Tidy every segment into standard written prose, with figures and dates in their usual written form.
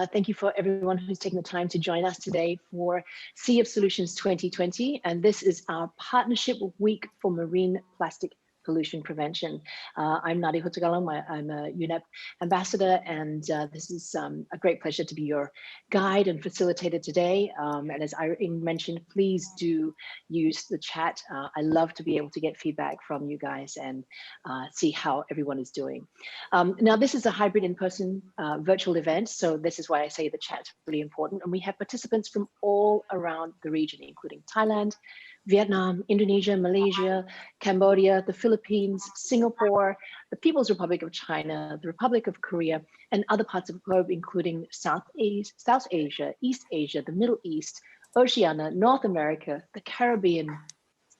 Thank you for everyone who's taken the time to join us today for Sea of Solutions 2020. And this is our partnership week for marine plastic pollution prevention. I'm Nadya Hutagalung. I'm a UNEP ambassador, and this is a great pleasure to be your guide and facilitator today. And as Irene mentioned, please do use the chat. I love to be able to get feedback from you guys and see how everyone is doing. Now, this is a hybrid in-person virtual event, so this is why I say the chat's really important. And we have participants from all around the region, including Thailand, Vietnam, Indonesia, Malaysia, Cambodia, the Philippines, Singapore, the People's Republic of China, the Republic of Korea, and other parts of the globe, including South Asia, East Asia, the Middle East, Oceania, North America, the Caribbean,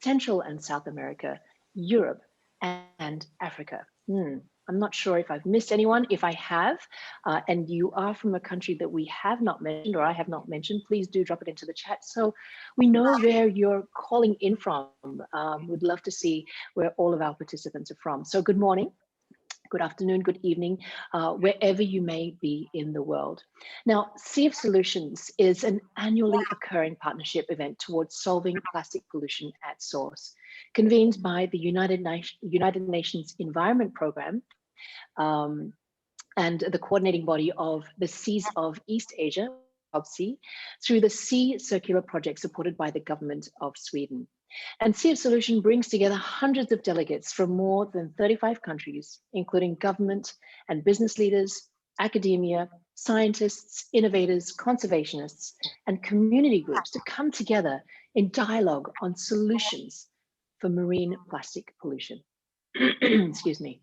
Central and South America, Europe, and Africa. I'm not sure if I've missed anyone. If I have, and you are from a country that we have not mentioned or I have not mentioned, please do drop it into the chat so we know where you're calling in from. We'd love to see where all of our participants are from. So good morning, good afternoon, good evening, wherever you may be in the world. Now, Sea of Solutions is an annually occurring partnership event towards solving plastic pollution at source, convened by the United Nations Environment Programme, and the coordinating body of the Seas of East Asia, Sea, through the Sea Circular project supported by the government of Sweden. And Sea of Solution brings together hundreds of delegates from more than 35 countries, including government and business leaders, academia, scientists, innovators, conservationists, and community groups to come together in dialogue on solutions for marine plastic pollution. Excuse me.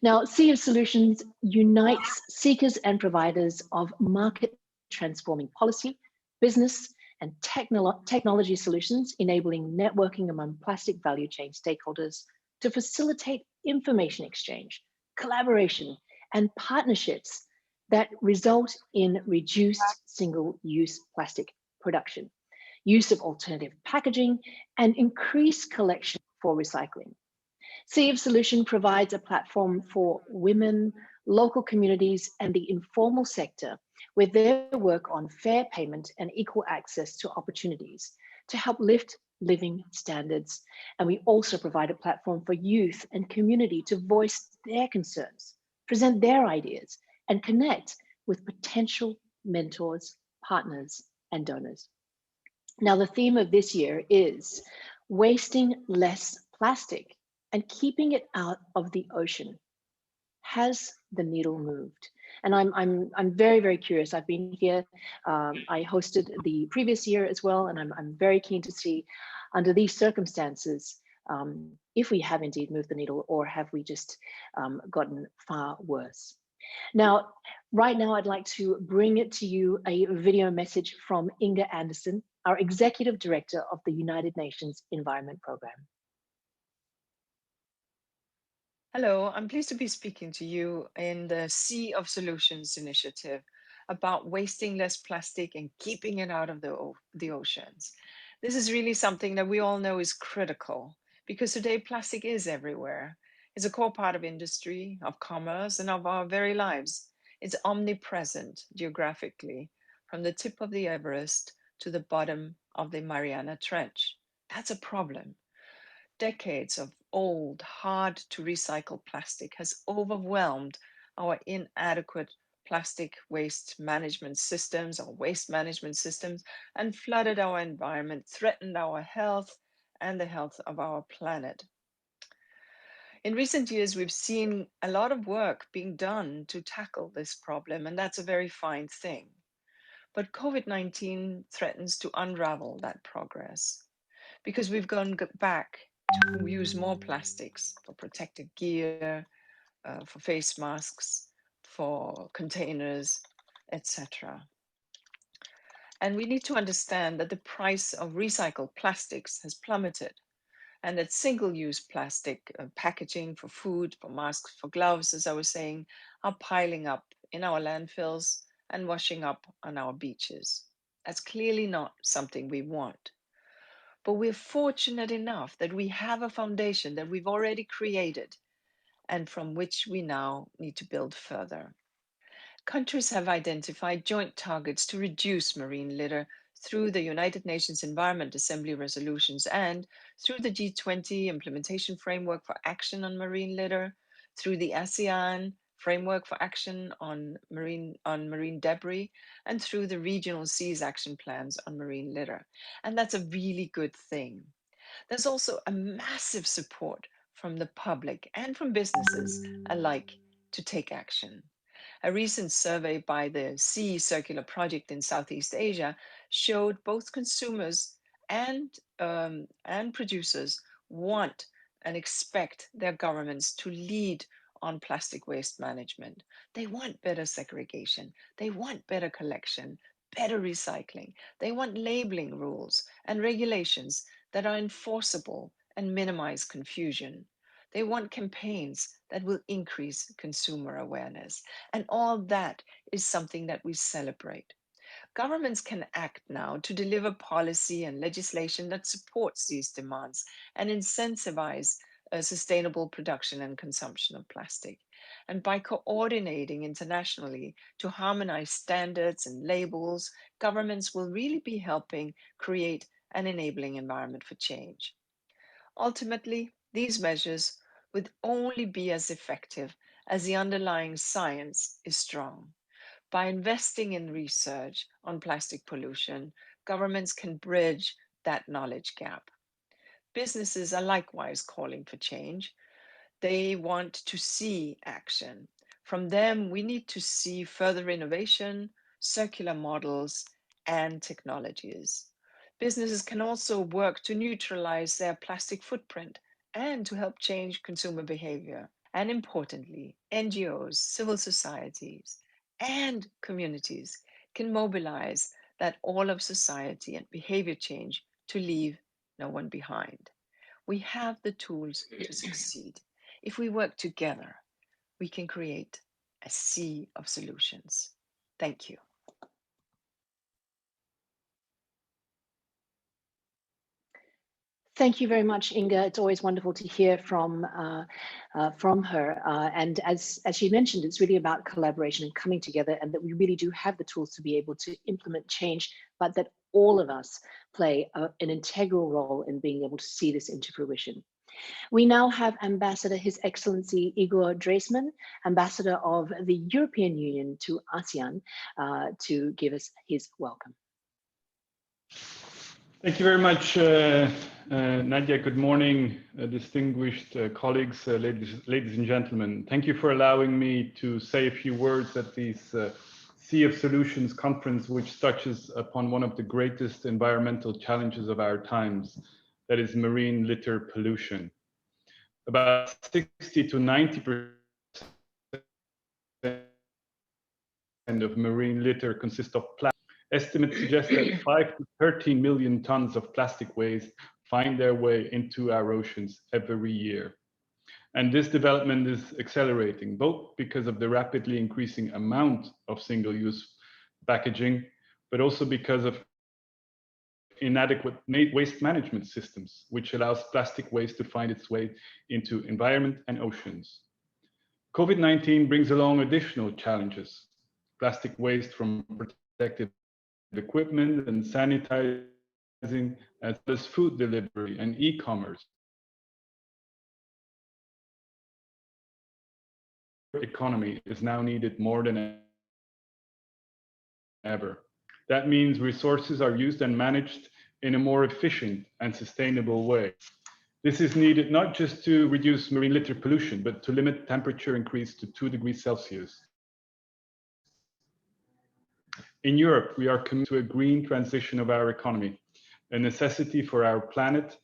Now, Sea of Solutions unites seekers and providers of market transforming policy, business, and technology solutions, enabling networking among plastic value chain stakeholders to facilitate information exchange, collaboration, and partnerships that result in reduced single-use plastic production, use of alternative packaging, and increased collection for recycling. Sea of Solution provides a platform for women, local communities, and the informal sector with their work on fair payment and equal access to opportunities to help lift living standards. And we also provide a platform for youth and community to voice their concerns, present their ideas, and connect with potential mentors, partners, and donors. Now, the theme of this year is wasting less plastic and keeping it out of the ocean. Has the needle moved? And I'm very, very curious. I've been here. I hosted the previous year as well, and I'm very keen to see, under these circumstances, if we have indeed moved the needle, or have we just gotten far worse? Now, right now, I'd like to bring it to you a video message from Inga Andersen, our Executive Director of the United Nations Environment Programme. Hello, I'm pleased to be speaking to you in the Sea of Solutions initiative about wasting less plastic and keeping it out of the oceans. This is really something that we all know is critical because today plastic is everywhere. It's a core part of industry, of commerce, and of our very lives. It's omnipresent geographically, from the tip of the Everest to the bottom of the Mariana Trench. That's a problem. Decades of old, hard to recycle plastic has overwhelmed our inadequate plastic waste management systems or waste management systems and flooded our environment, threatened our health and the health of our planet. In recent years, we've seen a lot of work being done to tackle this problem, and that's a very fine thing. But COVID-19 threatens to unravel that progress because we've gone back to use more plastics for protective gear, for face masks, for containers, etc. And we need to understand that the price of recycled plastics has plummeted and that single-use plastic packaging for food, for masks, for gloves, as I was saying, are piling up in our landfills and washing up on our beaches. That's clearly not something we want. But we're fortunate enough that we have a foundation that we've already created and from which we now need to build further. Countries have identified joint targets to reduce marine litter through the United Nations Environment Assembly resolutions and through the G20 implementation framework for action on marine litter, through the ASEAN framework for action on marine debris, and through the regional seas action plans on marine litter. And that's a really good thing. There's also a massive support from the public and from businesses alike to take action. A recent survey by the Sea Circular Project in Southeast Asia showed both consumers and producers want and expect their governments to lead on plastic waste management. They want better segregation. They want better collection, better recycling. They want labeling rules and regulations that are enforceable and minimize confusion. They want campaigns that will increase consumer awareness. And all that is something that we celebrate. Governments can act now to deliver policy and legislation that supports these demands and incentivize sustainable production and consumption of plastic. And by coordinating internationally to harmonize standards and labels, governments will really be helping create an enabling environment for change. Ultimately, these measures would only be as effective as the underlying science is strong. By investing in research on plastic pollution, governments can bridge that knowledge gap. Businesses are likewise calling for change. They want to see action. From them, we need to see further innovation, circular models, and technologies. Businesses can also work to neutralize their plastic footprint and to help change consumer behavior. And importantly, NGOs, civil societies, and communities can mobilize that all of society and behavior change to leave no one behind. We have the tools to succeed. If we work together, we can create a sea of solutions. Thank you. Thank you very much, Inga. It's always wonderful to hear from her. And as she mentioned, it's really about collaboration and coming together, and that we really do have the tools to be able to implement change, but that all of us play an integral role in being able to see this into fruition. We now have Ambassador His Excellency Igor Dreisman, Ambassador of the European Union to ASEAN, to give us his welcome. Thank you very much, Nadya. Good morning, distinguished colleagues, ladies and gentlemen. Thank you for allowing me to say a few words at this Sea of Solutions conference, which touches upon one of the greatest environmental challenges of our times, that is marine litter pollution. About 60 to 90% of marine litter consists of plastic. Estimates suggest that 5 to 13 million tons of plastic waste find their way into our oceans every year. And this development is accelerating, both because of the rapidly increasing amount of single-use packaging, but also because of inadequate waste management systems, which allows plastic waste to find its way into environment and oceans. COVID-19 brings along additional challenges: plastic waste from protective equipment and sanitizing, as well as food delivery and e-commerce. Economy is now needed more than ever. That means resources are used and managed in a more efficient and sustainable way. This is needed not just to reduce marine litter pollution, but to limit temperature increase to 2 degrees Celsius. In Europe, we are committed to a green transition of our economy, a necessity for our planet,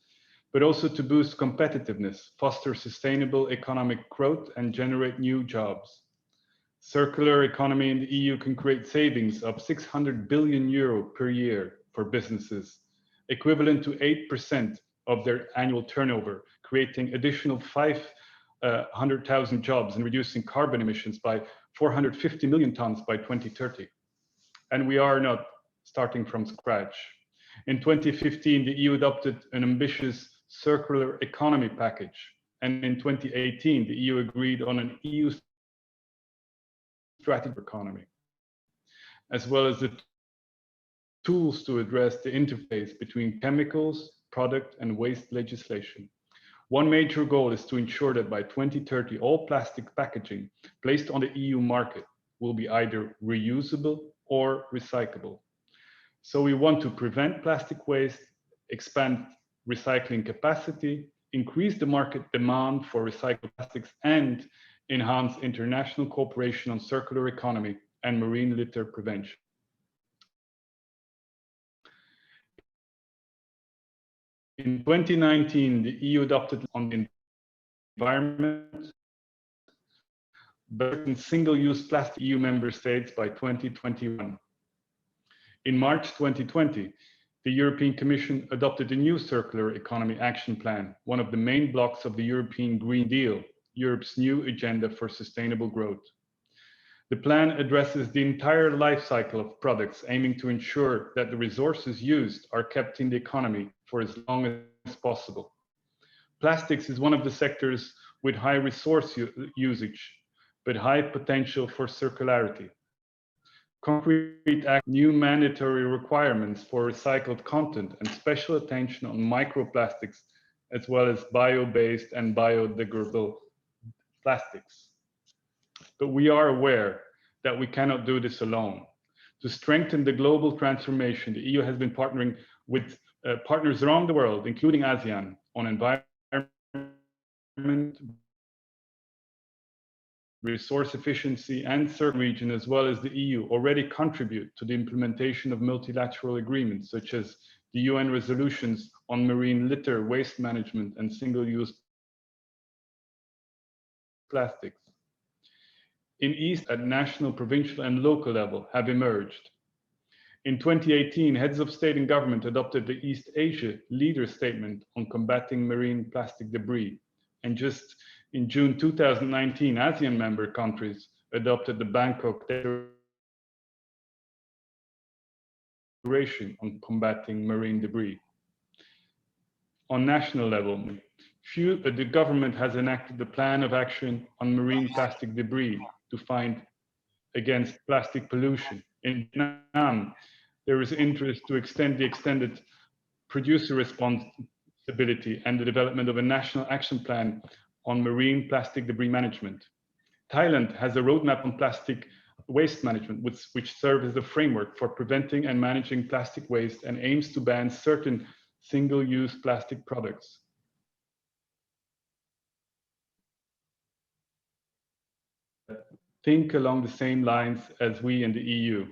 but also to boost competitiveness, foster sustainable economic growth, and generate new jobs. Circular economy in the EU can create savings of €600 billion per year for businesses, equivalent to 8% of their annual turnover, creating additional 500,000 jobs and reducing carbon emissions by 450 million tons by 2030. And we are not starting from scratch. In 2015, the EU adopted an ambitious circular economy package. And in 2018, the EU agreed on an EU strategy for economy. as well as the tools to address the interface between chemicals, product, and waste legislation. One major goal is to ensure that by 2030, all plastic packaging placed on the EU market will be either reusable or recyclable. So we want to prevent plastic waste, expand recycling capacity, increase the market demand for recycled plastics, and enhance international cooperation on circular economy and marine litter prevention. In 2019, the EU adopted on the environment, but in single-use plastic EU member states by 2021. In March 2020, the European Commission adopted a new Circular Economy Action Plan, one of the main blocks of the European Green Deal, Europe's new agenda for sustainable growth. The plan addresses the entire life cycle of products, aiming to ensure that the resources used are kept in the economy for as long as possible. Plastics is one of the sectors with high resource usage, but high potential for circularity. Concrete act, new mandatory requirements for recycled content, and special attention on microplastics, as well as bio-based and biodegradable plastics. But we are aware that we cannot do this alone. To strengthen the global transformation, the EU has been partnering with partners around the world, including ASEAN, on environment, resource efficiency, and certain regions, as well as the EU, already contribute to the implementation of multilateral agreements, such as the UN resolutions on marine litter, waste management, and single-use plastics. In East, at national, provincial, and local level have emerged. In 2018, heads of state and government adopted the East Asia Leader Statement on combating marine plastic debris. And just in June 2019, ASEAN member countries adopted the Bangkok Declaration on combating marine debris. On national level, the government has enacted the Plan of Action on Marine Plastic Debris to fight against plastic pollution. In Vietnam, there is interest to extend the extended producer responsibility and the development of a national action plan on marine plastic debris management. Thailand has a roadmap on plastic waste management, which serves as a framework for preventing and managing plastic waste and aims to ban certain single-use plastic products. Think along the same lines as we in the EU.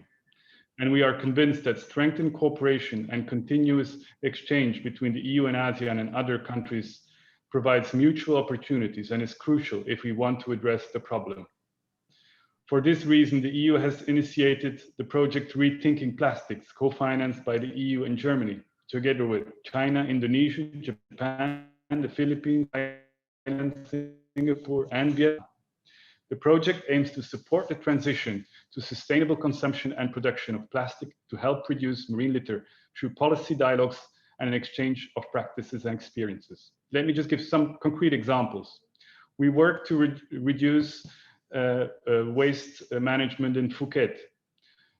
And we are convinced that strengthened cooperation and continuous exchange between the EU and ASEAN and other countries provides mutual opportunities and is crucial if we want to address the problem. For this reason, the EU has initiated the project Rethinking Plastics, co-financed by the EU and Germany, together with China, Indonesia, Japan, the Philippines, Thailand, Singapore, and Vietnam. The project aims to support the transition to sustainable consumption and production of plastic to help reduce marine litter through policy dialogues and an exchange of practices and experiences. Let me just give some concrete examples. We work to reduce waste management in Phuket,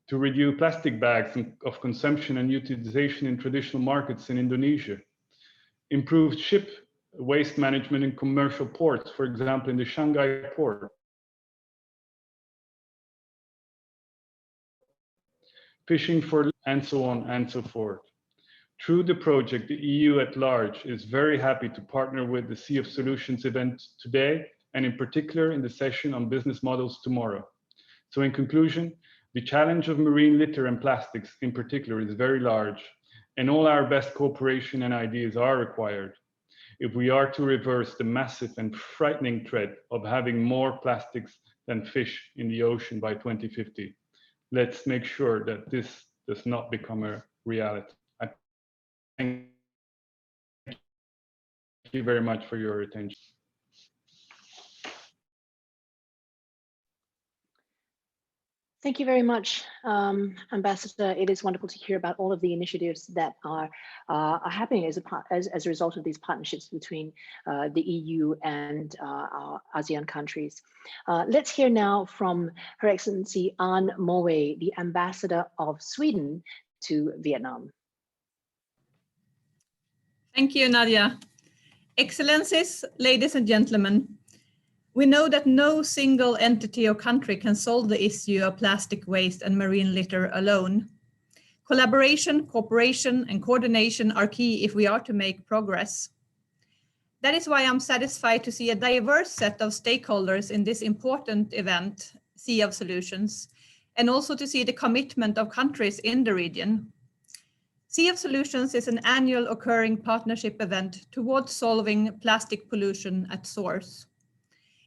to reduce plastic bags of consumption and utilization in traditional markets in Indonesia, improved ship waste management in commercial ports, for example, in the Shanghai port, fishing for, and so on and so forth. Through the project, the EU at large is very happy to partner with the Sea of Solutions event today, and in particular in the session on business models tomorrow. So in conclusion, the challenge of marine litter and plastics in particular is very large, and all our best cooperation and ideas are required if we are to reverse the massive and frightening threat of having more plastics than fish in the ocean by 2050. Let's make sure that this does not become a reality. Thank you very much for your attention. Thank you very much, Ambassador. It is wonderful to hear about all of the initiatives that are happening as a result of these partnerships between the EU and our ASEAN countries. Let's hear now from Her Excellency An Moe, the Ambassador of Sweden to Vietnam. Thank you, Nadya. Excellencies, ladies and gentlemen, we know that no single entity or country can solve the issue of plastic waste and marine litter alone. Collaboration, cooperation, and coordination are key if we are to make progress. That is why I'm satisfied to see a diverse set of stakeholders in this important event, Sea of Solutions, and also to see the commitment of countries in the region. Sea of Solutions is an annual occurring partnership event towards solving plastic pollution at source.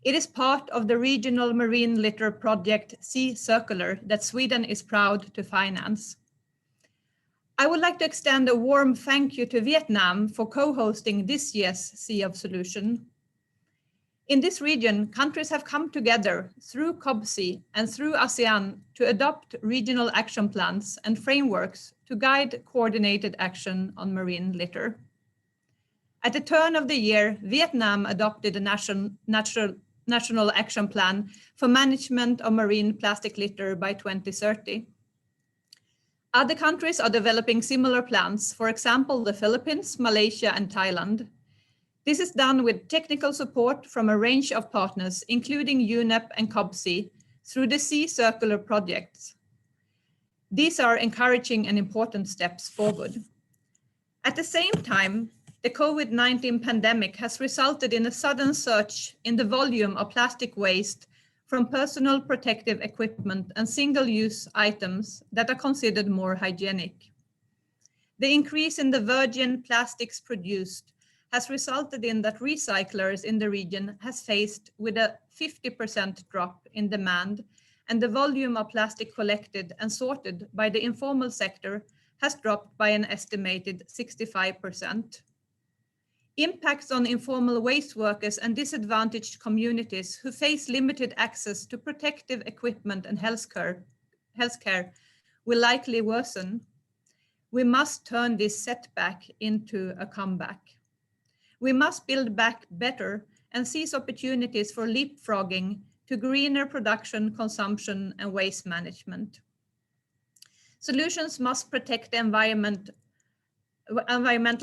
It is part of the regional marine litter project Sea Circular that Sweden is proud to finance. I would like to extend a warm thank you to Vietnam for co-hosting this year's Sea of Solution. In this region, countries have come together through COBC and through ASEAN to adopt regional action plans and frameworks to guide coordinated action on marine litter. At the turn of the year, Vietnam adopted a national action plan for management of marine plastic litter by 2030. Other countries are developing similar plans, for example, the Philippines, Malaysia, and Thailand. This is done with technical support from a range of partners, including UNEP and COBC, through the Sea Circular projects. These are encouraging and important steps forward. At the same time, the COVID-19 pandemic has resulted in a sudden surge in the volume of plastic waste from personal protective equipment and single-use items that are considered more hygienic. The increase in the virgin plastics produced has resulted in that recyclers in the region has faced with a 50% drop in demand, and the volume of plastic collected and sorted by the informal sector has dropped by an estimated 65%. Impacts on informal waste workers and disadvantaged communities who face limited access to protective equipment and healthcare will likely worsen. We must turn this setback into a comeback. We must build back better and seize opportunities for leapfrogging to greener production, consumption, and waste management. Solutions must protect the environmental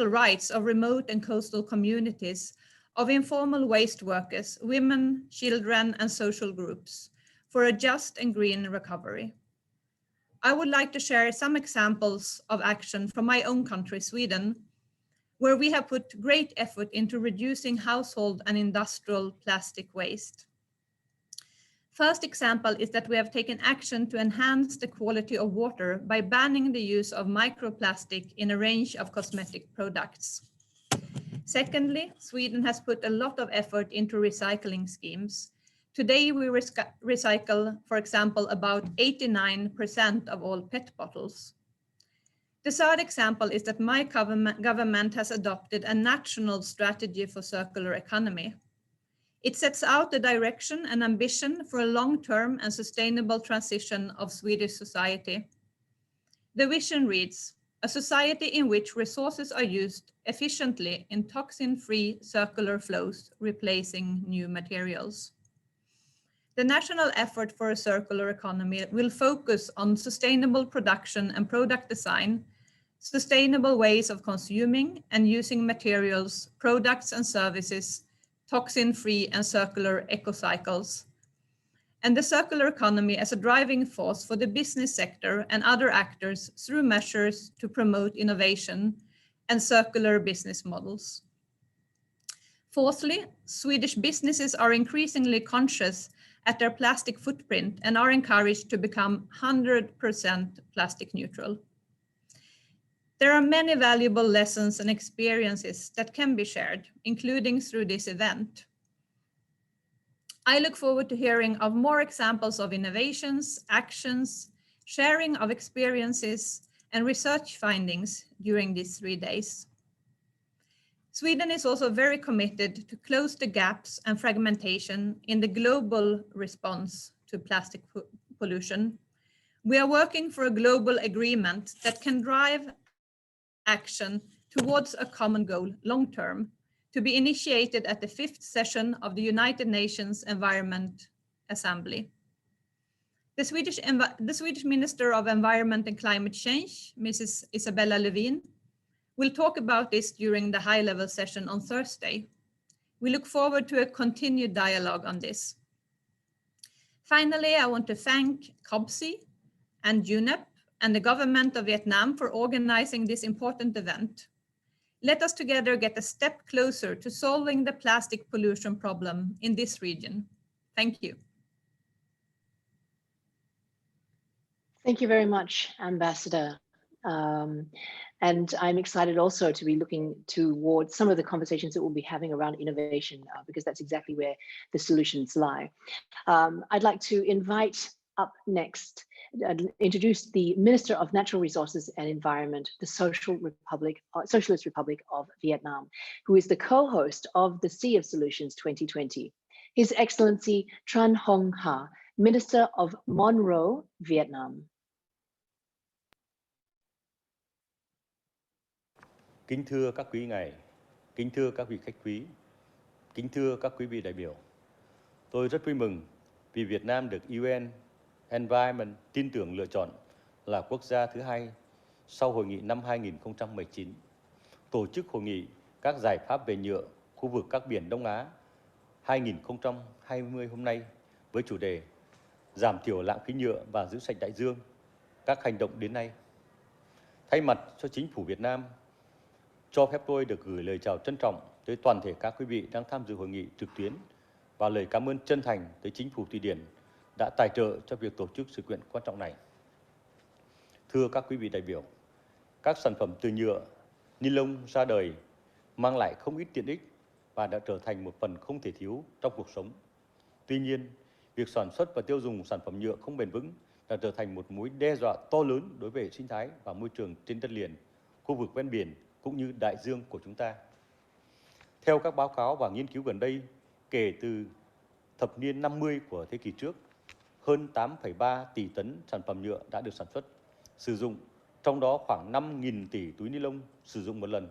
rights of remote and coastal communities, of informal waste workers, women, children, and social groups for a just and green recovery. I would like to share some examples of action from my own country, Sweden, where we have put great effort into reducing household and industrial plastic waste. First example is that we have taken action to enhance the quality of water by banning the use of microplastic in a range of cosmetic products. Secondly, Sweden has put a lot of effort into recycling schemes. Today we recycle, for example, about 89% of all PET bottles. The third example is that my government has adopted a national strategy for circular economy. It sets out the direction and ambition for a long-term and sustainable transition of Swedish society. The vision reads, a society in which resources are used efficiently in toxin-free circular flows, replacing new materials. The national effort for a circular economy will focus on sustainable production and product design, sustainable ways of consuming and using materials, products and services, toxin-free and circular ecocycles, and the circular economy as a driving force for the business sector and other actors through measures to promote innovation and circular business models. Fourthly, Swedish businesses are increasingly conscious at their plastic footprint and are encouraged to become 100% plastic neutral. There are many valuable lessons and experiences that can be shared, including through this event. I look forward to hearing of more examples of innovations, actions, sharing of experiences, and research findings during these 3 days. Sweden is also very committed to close the gaps and fragmentation in the global response to plastic pollution. We are working for a global agreement that can drive action towards a common goal long term, to be initiated at the 5th session of the United Nations Environment Assembly. The Swedish Minister of Environment and Climate Change, Mrs. Isabella Lövin, will talk about this during the high-level session on Thursday. We look forward to a continued dialogue on this. Finally, I want to thank COBC and UNEP and the government of Vietnam for organizing this important event. Let us together get a step closer to solving the plastic pollution problem in this region. Thank you. Thank you very much, Ambassador. And I'm excited also to be looking towards some of the conversations that we'll be having around innovation, because that's exactly where the solutions lie. I'd like to invite up next, introduce the Minister of Natural Resources and Environment, the Socialist Republic of Vietnam, who is the co-host of the Sea of Solutions 2020. His Excellency Tran Hong Ha, Minister of Monroe, Vietnam. Kính thưa các quý ngài, kính thưa các vị khách quý, kính thưa các quý vị đại biểu. Tôi rất vui mừng vì Việt Nam được UN Environment tin tưởng lựa chọn là quốc gia thứ hai sau hội nghị năm 2019, tổ chức hội nghị các giải pháp về nhựa khu vực các biển Đông Á 2020 hôm nay với chủ đề giảm thiểu lãng phí nhựa và giữ sạch đại dương, các hành động đến nay. Thay mặt cho chính phủ Việt Nam, cho phép tôi được gửi lời chào trân trọng tới toàn thể các quý vị đang tham dự hội nghị trực tuyến và lời cảm ơn chân thành tới chính phủ Thụy Điển đã tài trợ cho việc tổ chức sự kiện quan trọng này. Thưa các quý vị đại biểu, các sản phẩm từ nhựa, ni lông ra đời mang lại không ít tiện ích và đã trở thành một phần không thể thiếu trong cuộc sống. Tuy nhiên, việc sản xuất và tiêu dùng sản phẩm nhựa không bền vững đã trở thành một mối đe dọa to lớn đối với hệ sinh thái và môi trường trên đất liền, khu vực ven biển cũng như đại dương của chúng ta. Theo các báo cáo và nghiên cứu gần đây, kể từ thập niên 50 của thế kỷ trước, hơn 8,3 tỷ tấn sản phẩm nhựa đã được sản xuất, sử dụng, trong đó khoảng 5.000 tỷ túi ni lông sử dụng một lần.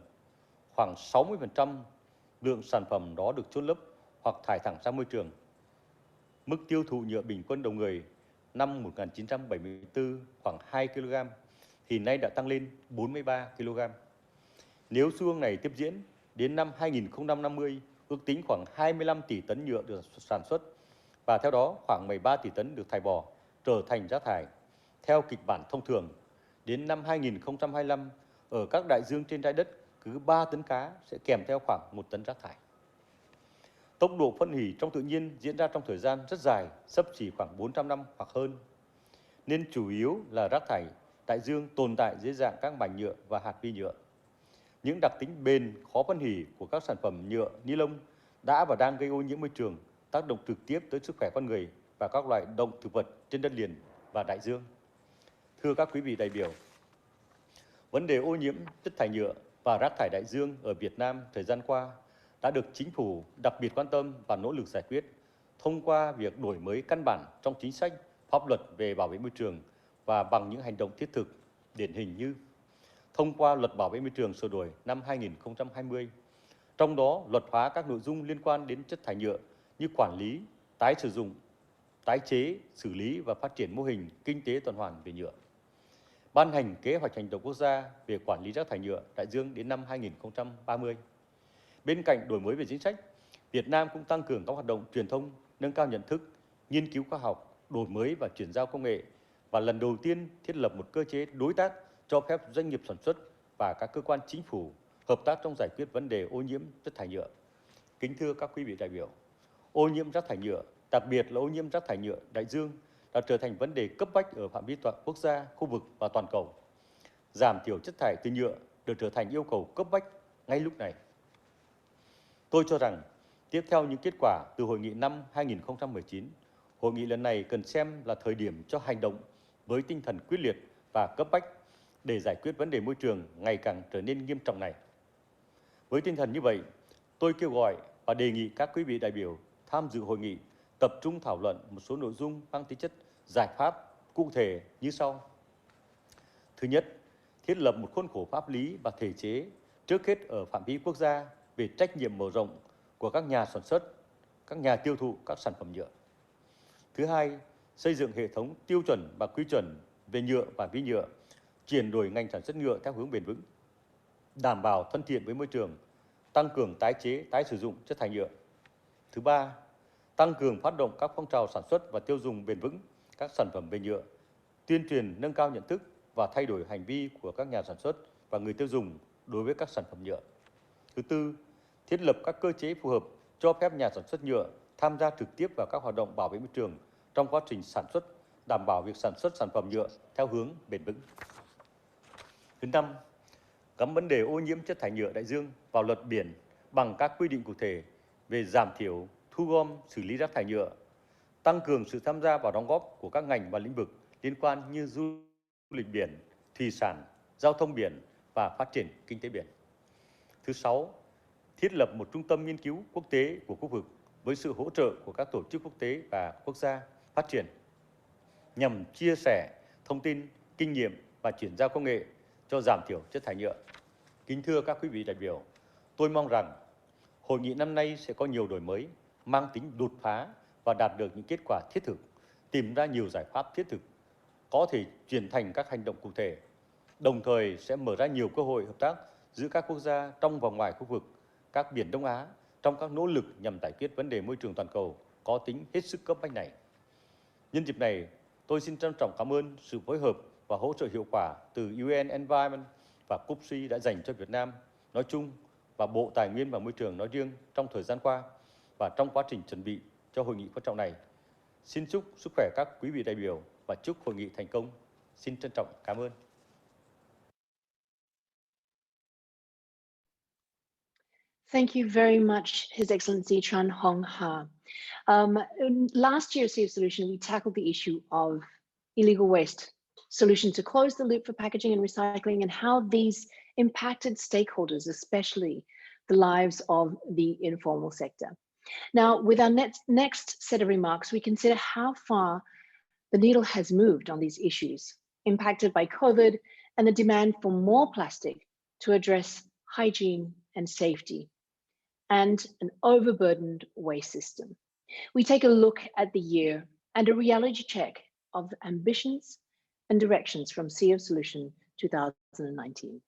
Khoảng 60% lượng sản phẩm đó được chôn lấp hoặc thải thẳng ra môi trường. Mức tiêu thụ nhựa bình quân đầu người năm 1974 khoảng 2 kg, thì nay đã tăng lên 43 kg. Nếu xu hướng này tiếp diễn, đến năm 2050, ước tính khoảng 25 tỷ tấn nhựa được sản xuất, và theo đó khoảng 13 tỷ tấn được thải bỏ, trở thành rác thải. Theo kịch bản thông thường, đến năm 2025, ở các đại dương trên trái đất, cứ 3 tấn cá sẽ kèm theo khoảng 1 tấn rác thải. Tốc độ phân hủy trong tự nhiên diễn ra trong thời gian rất dài, xấp xỉ khoảng 400 năm hoặc hơn, nên chủ yếu là rác thải đại dương tồn tại dưới dạng các mảnh nhựa và hạt vi nhựa. Những đặc tính bền, khó phân hủy của các sản phẩm nhựa, ni lông đã và đang gây ô nhiễm môi trường, tác động trực tiếp tới sức khỏe con người và các loài động thực vật trên đất liền và đại dương. Thưa các quý vị đại biểu, vấn đề ô nhiễm chất thải nhựa và rác thải đại dương ở Việt Nam thời gian qua đã được chính phủ đặc biệt quan tâm và nỗ lực giải quyết thông qua việc đổi mới căn bản trong chính sách, pháp luật về bảo vệ môi trường và bằng những hành động thiết thực, điển hình như thông qua Luật Bảo vệ môi trường sửa đổi năm 2020, trong đó luật hóa các nội dung liên quan đến chất thải nhựa như quản lý, tái sử dụng, tái chế, xử lý và phát triển mô hình kinh tế tuần hoàn về nhựa. Ban hành kế hoạch hành động quốc gia về quản lý rác thải nhựa đại dương đến năm 2030. Bên cạnh đổi mới về chính sách, Việt Nam cũng tăng cường các hoạt động truyền thông, nâng cao nhận thức, nghiên cứu khoa học, đổi mới và chuyển giao công nghệ, và lần đầu tiên thiết lập một cơ chế đối tác cho phép doanh nghiệp sản xuất và các cơ quan chính phủ hợp tác trong giải quyết vấn đề ô nhiễm chất thải nhựa. Kính thưa các quý vị đại biểu, ô nhiễm rác thải nhựa, đặc biệt là ô nhiễm rác thải nhựa đại dương, đã trở thành vấn đề cấp bách ở phạm vi toàn quốc gia, khu vực và toàn cầu. Giảm thiểu chất thải từ nhựa được trở thành yêu cầu cấp bách ngay lúc này. Tôi cho rằng, tiếp theo những kết quả từ hội nghị năm 2019, hội nghị lần này cần xem là thời điểm cho hành động với tinh thần quyết liệt và cấp bách để giải quyết vấn đề môi trường ngày càng trở nên nghiêm trọng này. Với tinh thần như vậy, tôi kêu gọi và đề nghị các quý vị đại biểu tham dự hội nghị tập trung thảo luận một số nội dung mang tính chất giải pháp cụ thể như sau. Thứ nhất, thiết lập một khuôn khổ pháp lý và thể chế trước hết ở phạm vi quốc gia về trách nhiệm mở rộng của các nhà sản xuất, các nhà tiêu thụ các sản phẩm nhựa. Thứ hai, xây dựng hệ thống tiêu chuẩn và quy chuẩn về nhựa và vi nhựa, chuyển đổi ngành sản xuất nhựa theo hướng bền vững, đảm bảo thân thiện với môi trường, tăng cường tái chế, tái sử dụng chất thải nhựa. Thứ ba, tăng cường phát động các phong trào sản xuất và tiêu dùng bền vững các sản phẩm về nhựa, tuyên truyền nâng cao nhận thức và thay đổi hành vi của các nhà sản xuất và người tiêu dùng đối với các sản phẩm nhựa. Thứ tư, thiết lập các cơ chế phù hợp cho phép nhà sản xuất nhựa tham gia trực tiếp vào các hoạt động bảo vệ môi trường trong quá trình sản xuất, đảm bảo việc sản xuất sản phẩm nhựa theo hướng bền vững. Thứ năm, gắn vấn đề ô nhiễm chất thải nhựa đại dương vào luật biển bằng các quy định cụ thể về giảm thiểu, thu gom, xử lý rác thải nhựa, tăng cường sự tham gia và đóng góp của các ngành và lĩnh vực liên quan như du lịch biển, thủy sản, giao thông biển và phát triển kinh tế biển. Thứ sáu, thiết lập một trung tâm nghiên cứu quốc tế của khu vực với sự hỗ trợ của các tổ chức quốc tế và quốc gia phát triển nhằm chia sẻ thông tin, kinh nghiệm và chuyển giao công nghệ cho giảm thiểu chất thải nhựa. Kính thưa các quý vị đại biểu, tôi mong rằng hội nghị năm nay sẽ có nhiều đổi mới, mang tính đột phá và đạt được những kết quả thiết thực, tìm ra nhiều giải pháp thiết thực, có thể chuyển thành các hành động cụ thể, đồng thời sẽ mở ra nhiều cơ hội hợp tác giữa các quốc gia trong và ngoài khu vực, các biển Đông Á trong các nỗ lực nhằm giải quyết vấn đề môi trường toàn cầu có tính hết sức cấp bách này. Nhân dịp này, tôi xin trân trọng cảm ơn sự phối hợp và hỗ trợ hiệu quả từ UN Environment và COPSI đã dành cho Việt Nam nói chung và Bộ Tài nguyên và Môi trường nói riêng trong thời gian qua và trong quá trình chuẩn bị cho hội nghị quan trọng này. Xin chúc sức khỏe các quý vị đại biểu và chúc hội nghị thành công. Xin trân trọng cảm ơn. Thank you very much, His Excellency Tran Hong Ha. Last year, Sea of Solution, we tackled the issue of illegal waste, solutions to close the loop for packaging and recycling, and how these impacted stakeholders, especially the lives of the informal sector. Now, with our next set of remarks, we consider how far the needle has moved on these issues, impacted by COVID and the demand for more plastic to address hygiene and safety, and an overburdened waste system. We take a look at the year and a reality check of ambitions and directions from Sea of Solution 2019.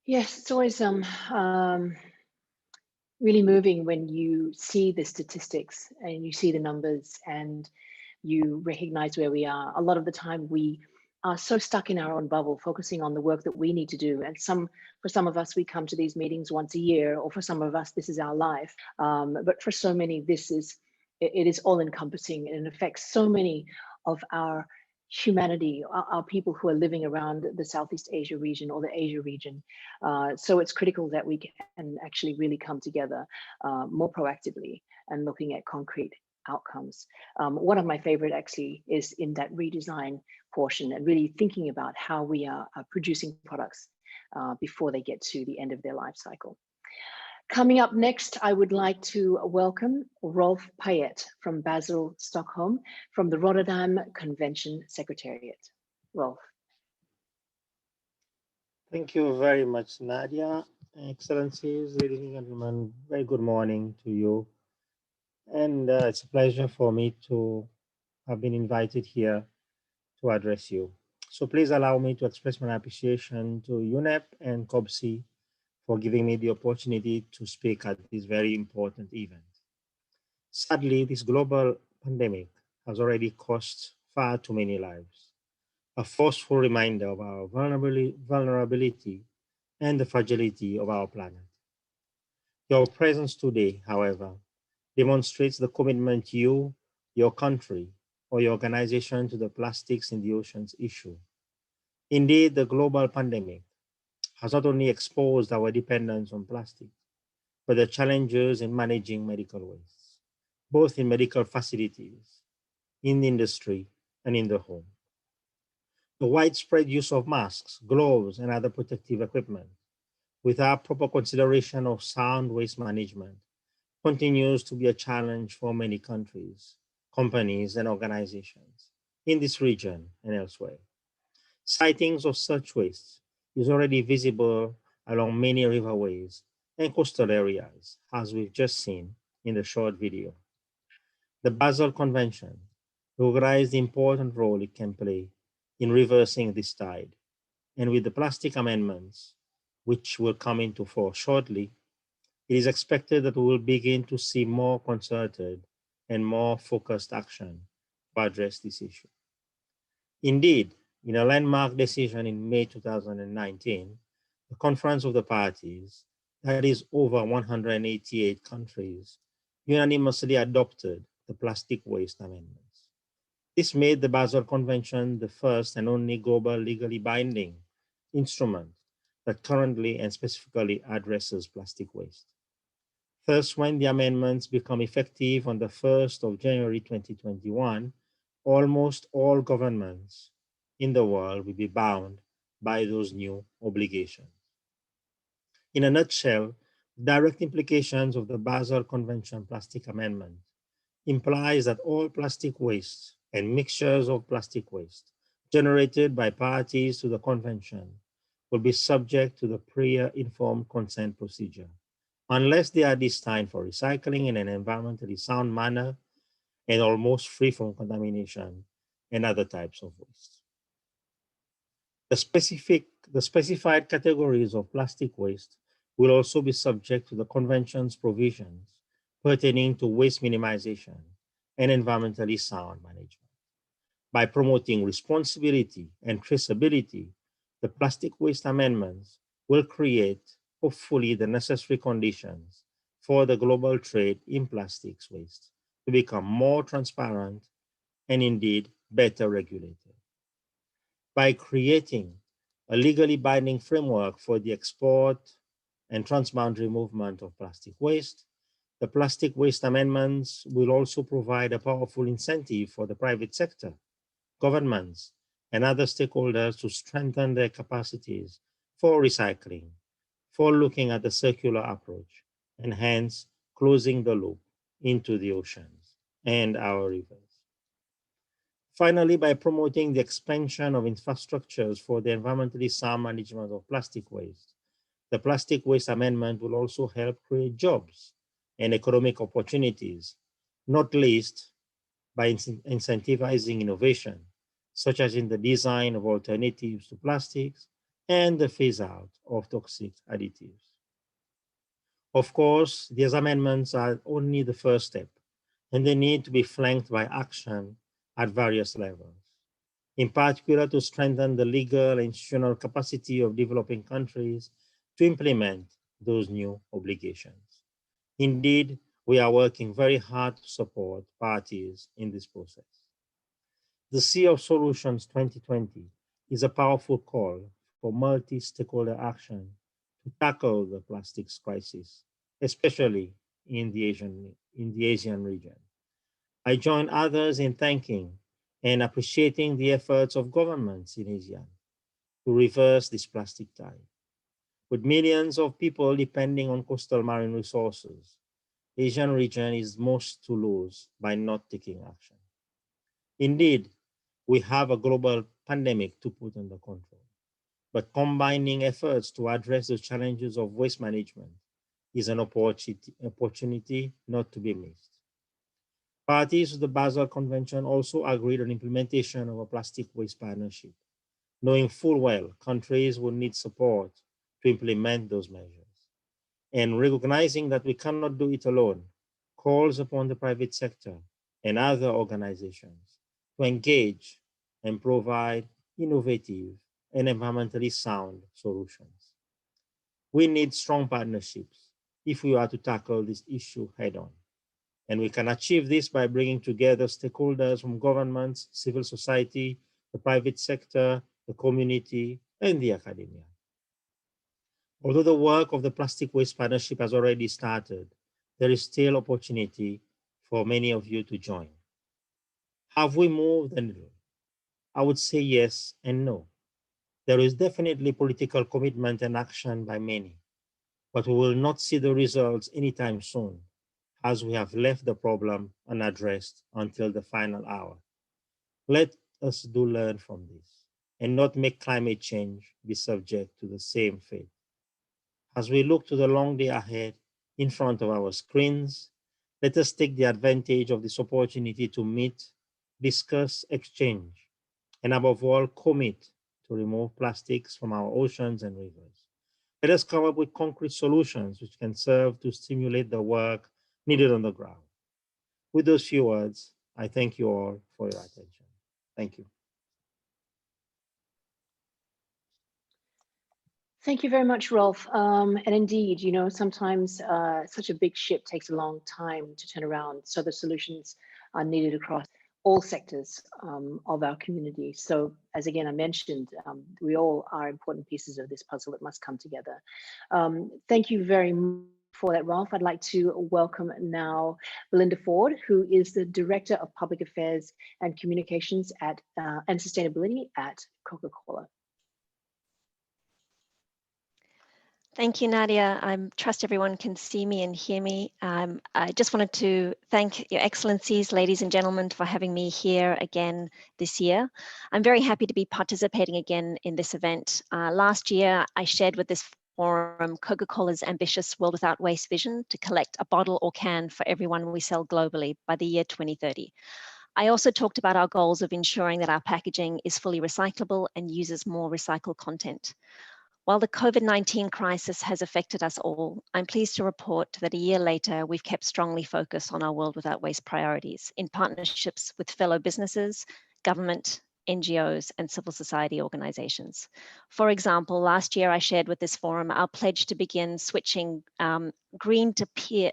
Yes, it's always really moving when you see the statistics and you see the numbers and you recognize where we are. A lot of the time we are so stuck in our own bubble, focusing on the work that we need to do. And for some of us, we come to these meetings once a year, or for some of us, this is our life. But for so many, it is all encompassing, and it affects so many of our humanity, our people who are living around the Southeast Asia region or the Asia region. So it's critical that we can actually really come together more proactively and looking at concrete outcomes. One of my favorite actually is in that redesign portion and really thinking about how we are producing products before they get to the end of their life cycle. Coming up next, I would like to welcome Rolf Payet from Basel, Stockholm, from the Rotterdam Convention Secretariat. Rolf. Thank you very much, Nadya. Excellencies, ladies and gentlemen, very good morning to you. And it's a pleasure for me to have been invited here to address you. So please allow me to express my appreciation to UNEP and COBC for giving me the opportunity to speak at this very important event. Sadly, this global pandemic has already cost far too many lives, a forceful reminder of our vulnerability and the fragility of our planet. Your presence today, however, demonstrates the commitment you, your country, or your organization to the plastics in the oceans issue. Indeed, the global pandemic has not only exposed our dependence on plastic, but the challenges in managing medical waste, both in medical facilities, in the industry, and in the home. The widespread use of masks, gloves, and other protective equipment, without proper consideration of sound waste management, continues to be a challenge for many countries, companies, and organizations in this region and elsewhere. Sightings of such waste is already visible along many riverways and coastal areas, as we've just seen in the short video. The Basel Convention recognized the important role it can play in reversing this tide, and with the plastic amendments, which will come into force shortly, it is expected that we will begin to see more concerted and more focused action to address this issue. Indeed, in a landmark decision in May 2019, the Conference of the Parties, that is over 188 countries, unanimously adopted the plastic waste amendments. This made the Basel Convention the first and only global legally binding instrument that currently and specifically addresses plastic waste. Thus, when the amendments become effective on the 1st of January 2021, almost all governments in the world will be bound by those new obligations. In a nutshell, direct implications of the Basel Convention plastic amendment implies that all plastic waste and mixtures of plastic waste generated by parties to the convention will be subject to the prior informed consent procedure, unless they are destined for recycling in an environmentally sound manner and almost free from contamination and other types of waste. The specified categories of plastic waste will also be subject to the convention's provisions pertaining to waste minimization and environmentally sound management. By promoting responsibility and traceability, the plastic waste amendments will create, hopefully, the necessary conditions for the global trade in plastics waste to become more transparent and indeed better regulated. By creating a legally binding framework for the export and transboundary movement of plastic waste, the plastic waste amendments will also provide a powerful incentive for the private sector, governments, and other stakeholders to strengthen their capacities for recycling, for looking at the circular approach, and hence closing the loop into the oceans and our rivers. Finally, by promoting the expansion of infrastructures for the environmentally sound management of plastic waste, the plastic waste amendment will also help create jobs and economic opportunities, not least by incentivizing innovation, such as in the design of alternatives to plastics, and the phase out of toxic additives. Of course, these amendments are only the first step, and they need to be flanked by action at various levels, in particular to strengthen the legal and institutional capacity of developing countries to implement those new obligations. Indeed, we are working very hard to support parties in this process. The Sea of Solutions 2020 is a powerful call for multi-stakeholder action to tackle the plastics crisis, especially in the Asian region. I join others in thanking and appreciating the efforts of governments in Asia to reverse this plastic tide. With millions of people depending on coastal marine resources, the Asian region is most to lose by not taking action. Indeed, we have a global pandemic to put under control, but combining efforts to address the challenges of waste management is an opportunity not to be missed. Parties to the Basel Convention also agreed on implementation of a plastic waste partnership, knowing full well countries will need support to implement those measures. And recognizing that we cannot do it alone, calls upon the private sector and other organizations to engage and provide innovative and environmentally sound solutions. We need strong partnerships if we are to tackle this issue head on. And we can achieve this by bringing together stakeholders from governments, civil society, the private sector, the community, and the academia. Although the work of the Plastic Waste Partnership has already started, there is still opportunity for many of you to join. Have we moved the needle? I would say yes and no. There is definitely political commitment and action by many, but we will not see the results anytime soon, as we have left the problem unaddressed until the final hour. Let us learn from this and not make climate change be subject to the same fate. As we look to the long day ahead in front of our screens, let us take the advantage of this opportunity to meet, discuss, exchange, and above all, commit to remove plastics from our oceans and rivers. Let us come up with concrete solutions which can serve to stimulate the work needed on the ground. With those few words, I thank you all for your attention. Thank you. Thank you very much, Rolf. And indeed, you know, sometimes such a big ship takes a long time to turn around. So the solutions are needed across all sectors of our community. So as again, I mentioned, we all are important pieces of this puzzle that must come together. Thank you very much for that, Rolf. I'd like to welcome now Belinda Ford, who is the Director of Public Affairs and Communications and Sustainability at Coca-Cola. Thank you, Nadya. I trust everyone can see me and hear me. I just wanted to thank Your Excellencies, ladies and gentlemen, for having me here again this year. I'm very happy to be participating again in this event. Last year, I shared with this forum Coca-Cola's ambitious World Without Waste vision to collect a bottle or can for everyone we sell globally by the year 2030. I also talked about our goals of ensuring that our packaging is fully recyclable and uses more recycled content. While the COVID-19 crisis has affected us all, I'm pleased to report that a year later, we've kept strongly focused on our World Without Waste priorities in partnerships with fellow businesses, government, NGOs, and civil society organizations. For example, last year I shared with this forum our pledge to begin switching green to clear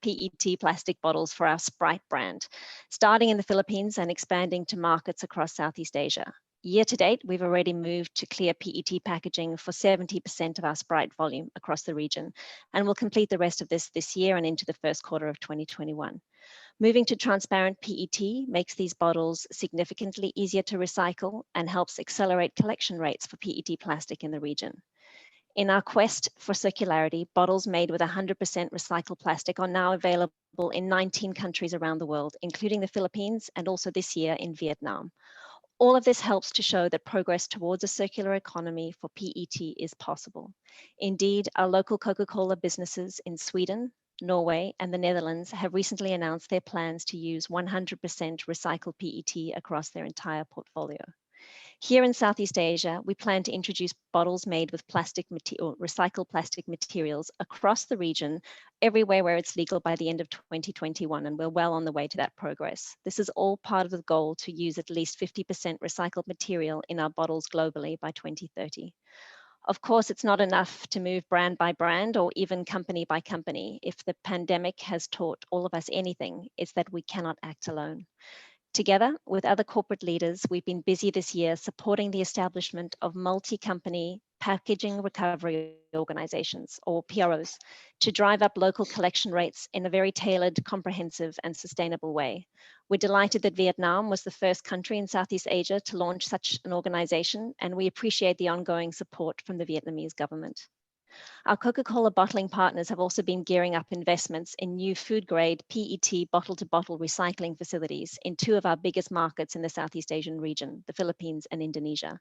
PET plastic bottles for our Sprite brand, starting in the Philippines and expanding to markets across Southeast Asia. Year to date, we've already moved to clear PET packaging for 70% of our Sprite volume across the region, and we'll complete the rest of this year and into the first quarter of 2021. Moving to transparent PET makes these bottles significantly easier to recycle and helps accelerate collection rates for PET plastic in the region. In our quest for circularity, bottles made with 100% recycled plastic are now available in 19 countries around the world, including the Philippines and also this year in Vietnam. All of this helps to show that progress towards a circular economy for PET is possible. Indeed, our local Coca-Cola businesses in Sweden, Norway, and the Netherlands have recently announced their plans to use 100% recycled PET across their entire portfolio. Here in Southeast Asia, we plan to introduce bottles made with recycled plastic materials across the region, everywhere where it's legal by the end of 2021, and we're well on the way to that progress. This is all part of the goal to use at least 50% recycled material in our bottles globally by 2030. Of course, it's not enough to move brand by brand or even company by company. If the pandemic has taught all of us anything, it's that we cannot act alone. Together with other corporate leaders, we've been busy this year supporting the establishment of multi-company packaging recovery organizations, or PROs, to drive up local collection rates in a very tailored, comprehensive, and sustainable way. We're delighted that Vietnam was the first country in Southeast Asia to launch such an organization, and we appreciate the ongoing support from the Vietnamese government. Our Coca-Cola bottling partners have also been gearing up investments in new food-grade PET bottle-to-bottle recycling facilities in two of our biggest markets in the Southeast Asian region, the Philippines and Indonesia.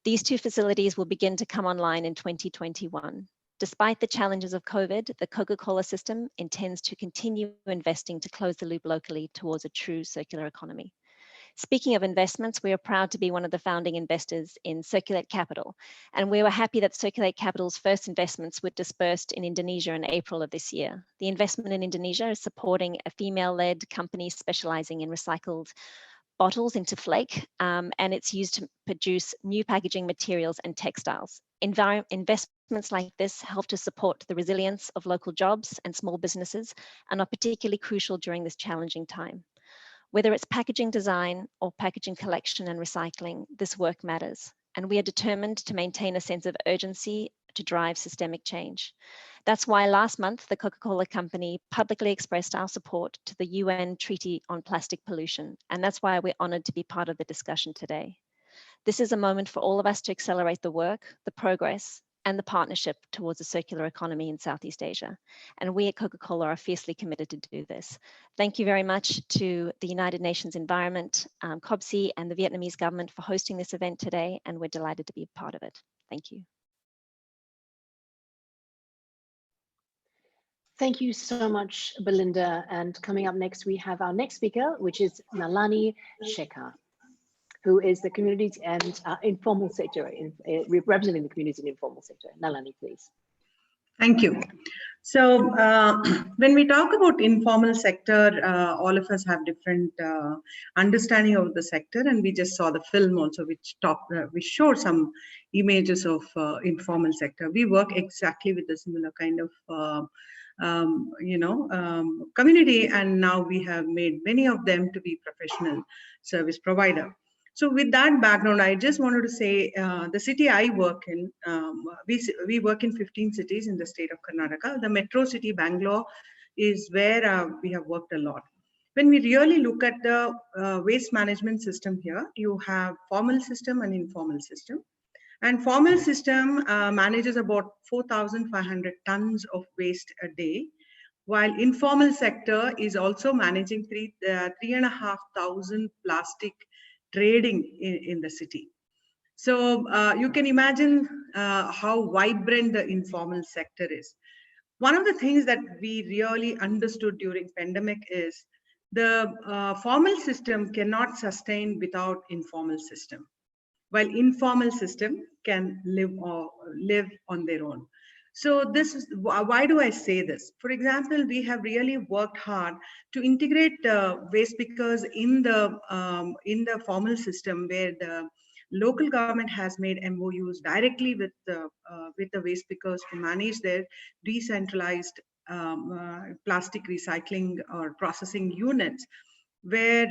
These two facilities will begin to come online in 2021. Despite the challenges of COVID, the Coca-Cola system intends to continue investing to close the loop locally towards a true circular economy. Speaking of investments, we are proud to be one of the founding investors in Circulate Capital, and we were happy that Circulate Capital's first investments were dispersed in Indonesia in April of this year. The investment in Indonesia is supporting a female-led company specializing in recycled bottles into flake, and it's used to produce new packaging materials and textiles. Investments like this help to support the resilience of local jobs and small businesses and are particularly crucial during this challenging time. Whether it's packaging design or packaging collection and recycling, this work matters, and we are determined to maintain a sense of urgency to drive systemic change. That's why last month, the Coca-Cola Company publicly expressed our support to the UN Treaty on Plastic Pollution, and that's why we're honored to be part of the discussion today. This is a moment for all of us to accelerate the work, the progress, and the partnership towards a circular economy in Southeast Asia. And we at Coca-Cola are fiercely committed to do this. Thank you very much to the United Nations Environment, COBC, and the Vietnamese government for hosting this event today, and we're delighted to be a part of it. Thank you. Thank you so much, Belinda. And coming up next, we have our next speaker, which is Nalani Shekhar, who is the communities and informal sector, representing the communities in the informal sector. Nalani, please. Thank you. So when we talk about informal sector, all of us have different understanding of the sector, and we just saw the film also, which showed some images of informal sector. We work exactly with a similar kind of community, and now we have made many of them to be professional service provider. So with that background, I just wanted to say the city I work in, we work in 15 cities in the state of Karnataka. The metro city, Bangalore, is where we have worked a lot. When we really look at the waste management system here, you have formal system and informal system. And formal system manages about 4,500 tons of waste a day, while informal sector is also managing 3,500 plastic trading in the city. So you can imagine how vibrant the informal sector is. One of the things that we really understood during pandemic is the formal system cannot sustain without informal system, while informal system can live on their own. So this is why do I say this? For example, we have really worked hard to integrate waste pickers in the formal system, where the local government has made MOUs directly with the waste pickers to manage their decentralized plastic recycling or processing units, where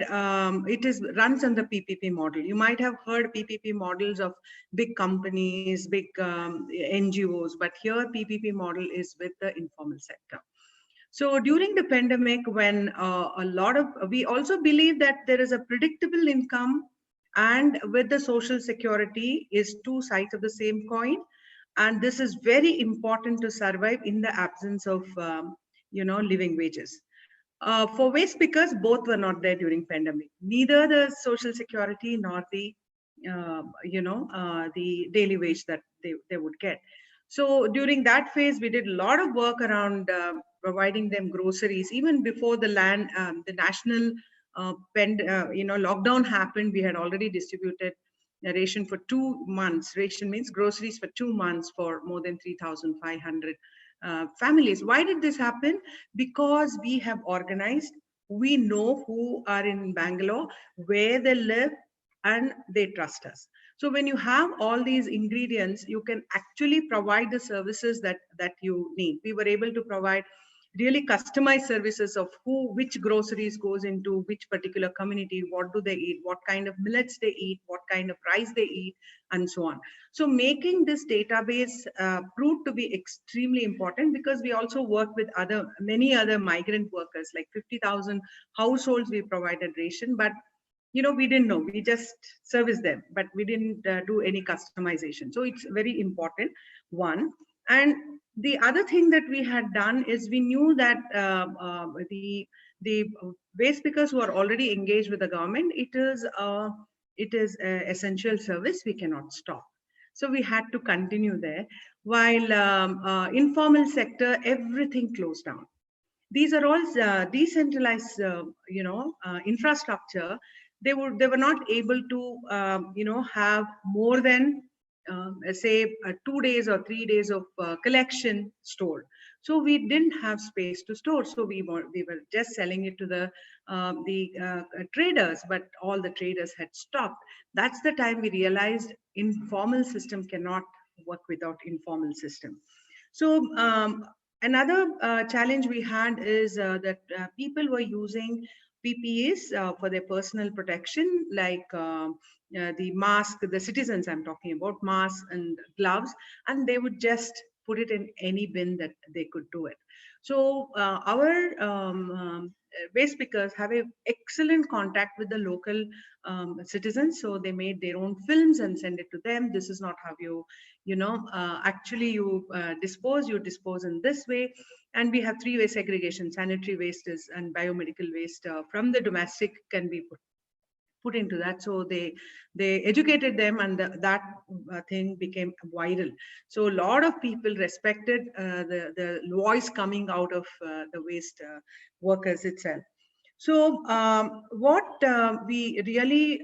it runs on the PPP model. You might have heard PPP models of big companies, big NGOs, but here PPP model is with the informal sector. So during the pandemic, when we also believe that there is a predictable income, and with the social security is two sides of the same coin. And this is very important to survive in the absence of living wages. For waste pickers, both were not there during pandemic. Neither the social security nor the the daily wage that they would get. So during that phase, we did a lot of work around providing them groceries. Even before the national lockdown happened, we had already distributed ration for 2 months. Ration means groceries for 2 months for more than 3,500 families. Why did this happen? Because we have organized, we know who are in Bangalore, where they live, and they trust us. So when you have all these ingredients, you can actually provide the services that you need. We were able to provide really customized services of which groceries goes into which particular community, what do they eat, what kind of millets they eat, what kind of rice they eat, and so on. So making this database proved to be extremely important, because we also work with many other migrant workers, like 50,000 households we provided ration, but we didn't know, we just service them, but we didn't do any customization. So it's very important, one. And the other thing that we had done is we knew that the waste pickers who are already engaged with the government, it is an essential service, we cannot stop. So we had to continue there, while informal sector, everything closed down. These are all decentralized infrastructure. They were not able to have more than say 2 days or 3 days of collection stored. So we didn't have space to store, so we were just selling it to the traders, but all the traders had stopped. That's the time we realized informal system cannot work without informal system. So another challenge we had is that people were using PPEs for their personal protection, like the mask, the citizens I'm talking about, masks and gloves, and they would just put it in any bin that they could do it. So our waste pickers have an excellent contact with the local citizens. So they made their own films and send it to them. This is not how you actually you dispose in this way. And we have 3-way segregation: sanitary waste and biomedical waste from the domestic can be put into that. So they educated them, and that thing became viral. So a lot of people respected the voice coming out of the waste workers itself. So what we really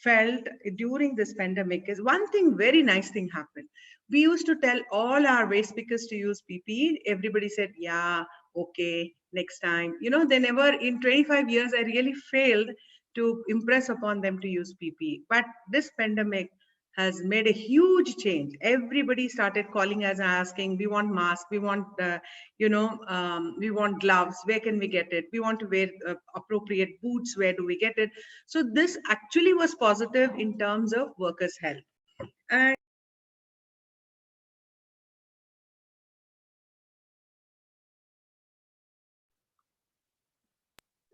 felt during this pandemic is one thing, very nice thing happened. We used to tell all our waste pickers to use PPE. Everybody said, yeah, okay, next time. They never, in 25 years, I really failed to impress upon them to use PPE. But this pandemic has made a huge change. Everybody started calling us, asking, we want masks, we want, we want gloves, where can we get it? We want to wear appropriate boots, where do we get it? So this actually was positive in terms of workers' health. And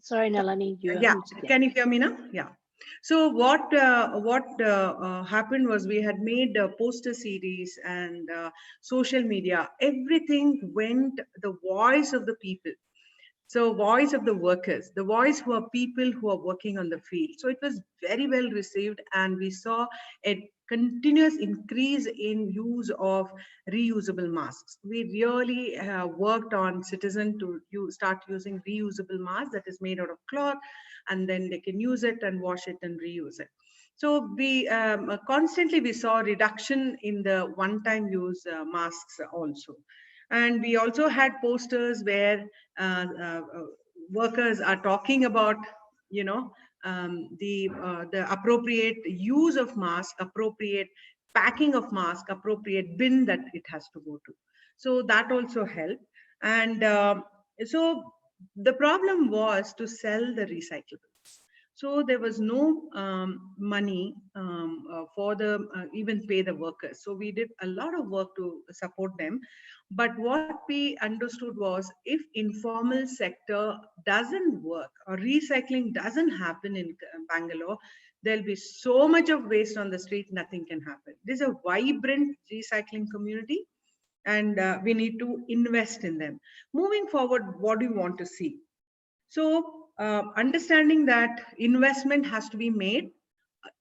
Sorry, Nalini, you yeah, can you hear me now? Yeah. So what happened was we had made a poster series and social media. Everything went the voice of the people. So voice of the workers, the voice who are people who are working on the field. So it was very well received, and we saw a continuous increase in use of reusable masks. We really worked on citizens to start using reusable masks that is made out of cloth, and then they can use it and wash it and reuse it. So we constantly we saw a reduction in the one-time use masks also. And we also had posters where workers are talking about, the appropriate use of mask, appropriate packing of mask, appropriate bin that it has to go to. So that also helped. And so the problem was to sell the recyclables. So there was no money for the even pay the workers. So we did a lot of work to support them. But what we understood was, if informal sector doesn't work or recycling doesn't happen in Bangalore, there'll be so much of waste on the street, nothing can happen. This is a vibrant recycling community, and we need to invest in them. Moving forward, what do you want to see? So understanding that investment has to be made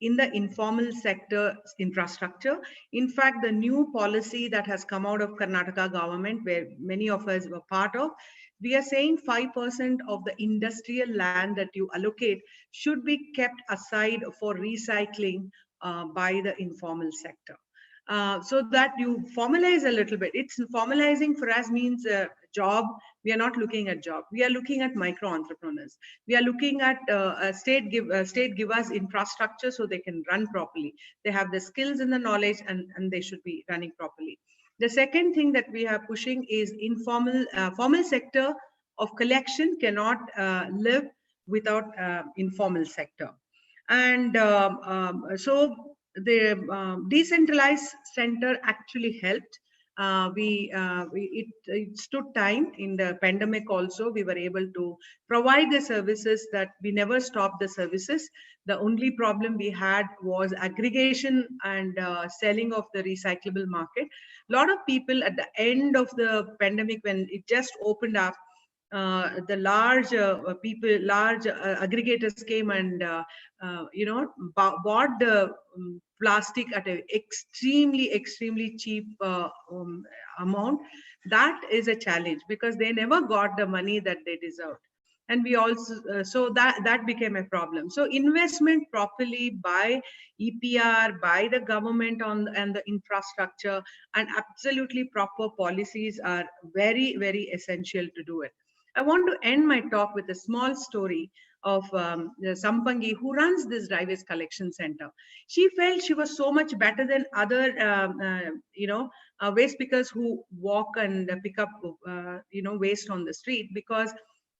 in the informal sector infrastructure. In fact, the new policy that has come out of Karnataka government, where many of us were part of, we are saying 5% of the industrial land that you allocate should be kept aside for recycling by the informal sector. So that you formalize a little bit. It's formalizing for us means job. We are not looking at job. We are looking at micro entrepreneurs. We are looking at state give us infrastructure so they can run properly. They have the skills and the knowledge, and they should be running properly. The second thing that we are pushing is informal. Formal sector of collection cannot live without informal sector. And so the decentralized center actually helped. It stood time in the pandemic also. We were able to provide the services that we never stopped the services. The only problem we had was aggregation and selling of the recyclable market. A lot of people at the end of the pandemic, when it just opened up, the large aggregators came and bought the plastic at an extremely cheap amount. That is a challenge because they never got the money that they deserved. And we also so that became a problem. So investment properly by EPR, by the government and the infrastructure, and absolutely proper policies are very, very essential to do it. I want to end my talk with a small story of Sampangi, who runs this dry waste collection center. She felt she was so much better than other, waste pickers who walk and pick up, waste on the street, because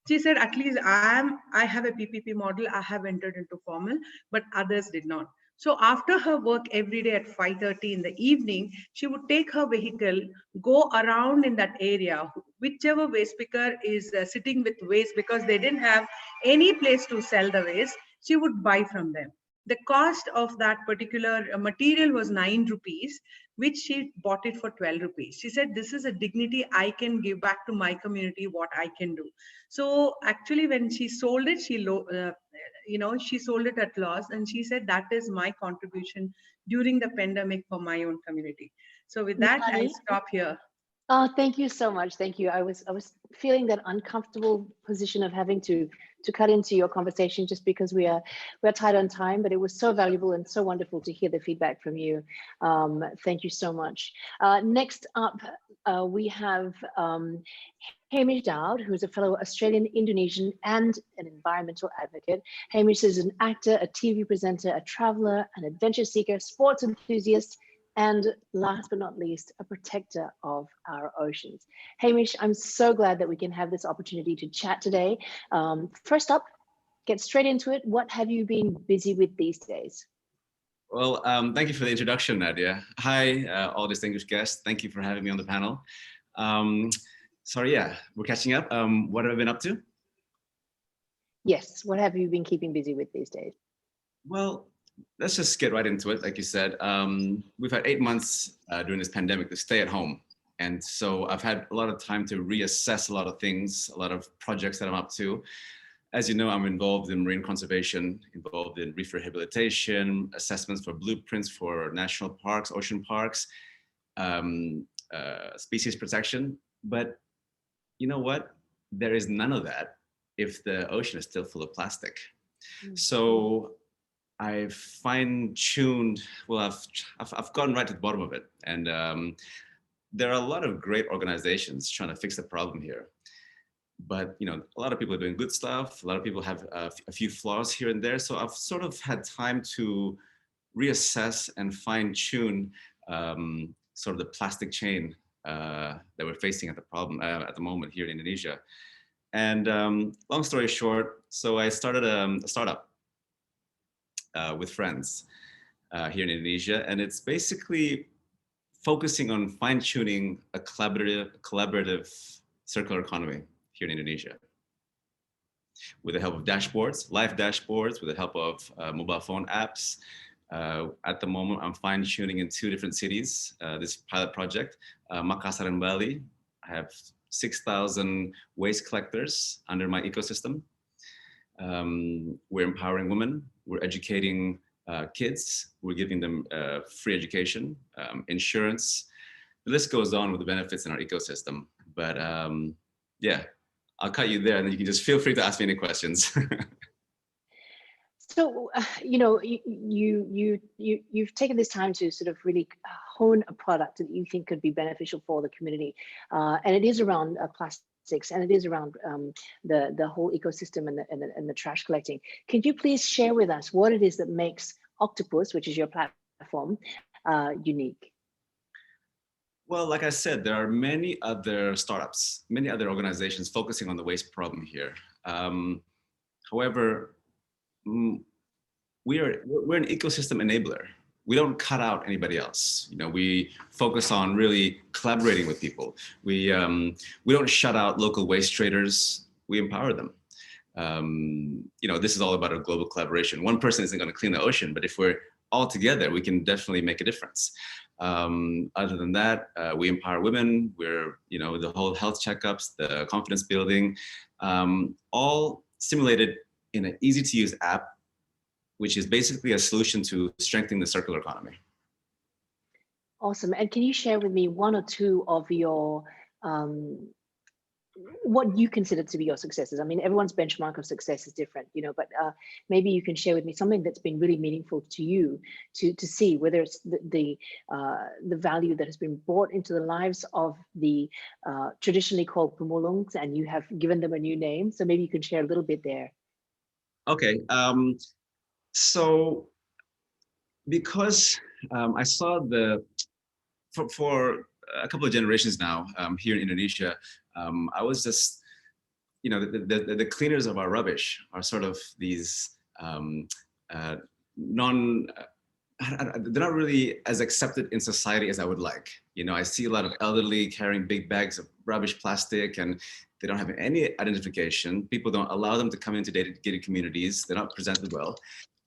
she said, at least I have a PPP model, I have entered into formal, but others did not. So after her work every day at 5:30 in the evening, she would take her vehicle, go around in that area, whichever waste picker is sitting with waste, because they didn't have any place to sell the waste, she would buy from them. The cost of that particular material was 9 rupees, which she bought it for 12 rupees. She said, this is a dignity I can give back to my community, what I can do. So actually when she sold it, she sold it at loss, and she said, that is my contribution during the pandemic for my own community. So with that, I stop here. Oh, thank you so much. Thank you. I was feeling that uncomfortable position of having to cut into your conversation just because we're tight on time, but it was so valuable and so wonderful to hear the feedback from you. Thank you so much. Next up, we have Hamish Dowd, who's a fellow Australian, Indonesian, and an environmental advocate. Hamish is an actor, a TV presenter, a traveler, an adventure seeker, sports enthusiast, and last but not least, a protector of our oceans. Hamish, I'm so glad that we can have this opportunity to chat today. First up, get straight into it. What have you been busy with these days? Well, thank you for the introduction, Nadya. Hi, all distinguished guests. Thank you for having me on the panel. Sorry, yeah, we're catching up. What have I been up to? Yes, what have you been keeping busy with these days? Well, let's just get right into it. Like you said, we've had 8 months during this pandemic to stay at home. And so I've had a lot of time to reassess a lot of things, a lot of projects that I'm up to. As you know, I'm involved in marine conservation, involved in reef rehabilitation, assessments for blueprints for national parks, ocean parks, species protection. But you know what? There is none of that if the ocean is still full of plastic. Mm-hmm. So I've fine-tuned, well, I've gotten right to the bottom of it. And there are a lot of great organizations trying to fix the problem here. But, you know, a lot of people are doing good stuff. A lot of people have a few flaws here and there. So I've sort of had time to reassess and fine-tune sort of the plastic chain that we're facing at the moment here in Indonesia. And long story short, so I started a startup with friends here in Indonesia, and it's basically focusing on fine-tuning a collaborative circular economy here in Indonesia, with the help of dashboards, live dashboards, with the help of mobile phone apps. At the moment, I'm fine-tuning in 2 different cities, this pilot project, Makassar and Bali. I have 6,000 waste collectors under my ecosystem. We're empowering women, we're educating kids, we're giving them free education, insurance. The list goes on with the benefits in our ecosystem. But yeah, I'll cut you there and then you can just feel free to ask me any questions. So, you've taken this time to sort of really hone a product that you think could be beneficial for the community, and it is around plastics, and it is around the whole ecosystem and the trash collecting. Could you please share with us what it is that makes Octopus, which is your platform, unique? Well, like I said, there are many other startups, many other organizations focusing on the waste problem here. However, we're an ecosystem enabler. We don't cut out anybody else. We focus on really collaborating with people. We don't shut out local waste traders. We empower them. This is all about a global collaboration. One person isn't going to clean the ocean, but if we're all together, we can definitely make a difference. Other than that, we empower women. We're, the whole health checkups, the confidence building, all simulated in an easy to use app, which is basically a solution to strengthening the circular economy. Awesome. And can you share with me one or two of your, what you consider to be your successes? I mean, everyone's benchmark of success is different, but maybe you can share with me something that's been really meaningful to you to see whether it's the value that has been brought into the lives of the traditionally called pemulungs, and you have given them a new name. So maybe you can share a little bit there. Okay. So because I saw for a couple of generations now here in Indonesia, I was just, the cleaners of our rubbish are sort of these they're not really as accepted in society as I would like. I see a lot of elderly carrying big bags of rubbish plastic, and they don't have any identification. People don't allow them to come into gated communities. They're not presented well.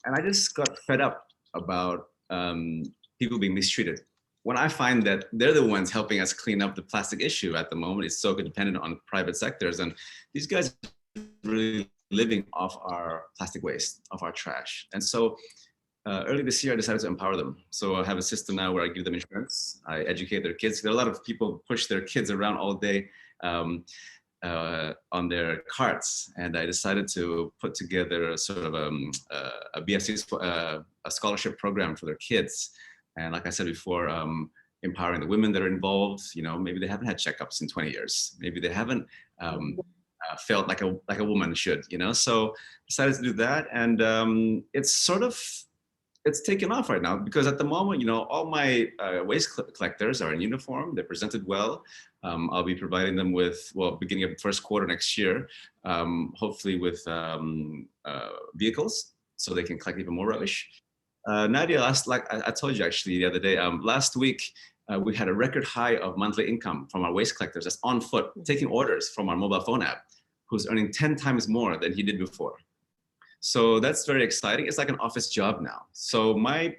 And I just got fed up about people being mistreated. When I find that they're the ones helping us clean up the plastic issue at the moment, it's so dependent on private sectors. And these guys are really living off our plastic waste, off our trash. And so early this year, I decided to empower them. So I have a system now where I give them insurance. I educate their kids. There are a lot of people who push their kids around all day on their carts. And I decided to put together a sort of a BSc, a scholarship program for their kids. And like I said before, empowering the women that are involved. Maybe they haven't had checkups in 20 years. Maybe they haven't felt like a woman should. So decided to do that, and it's taken off right now, because at the moment, all my waste collectors are in uniform. They're presented well. I'll be providing them with, beginning of the first quarter next year, hopefully with vehicles, so they can collect even more rubbish. Nadya, like I told you actually the other day, last week, we had a record high of monthly income from our waste collectors that's on foot, taking orders from our mobile phone app, who's earning 10 times more than he did before. So that's very exciting. It's like an office job now. So I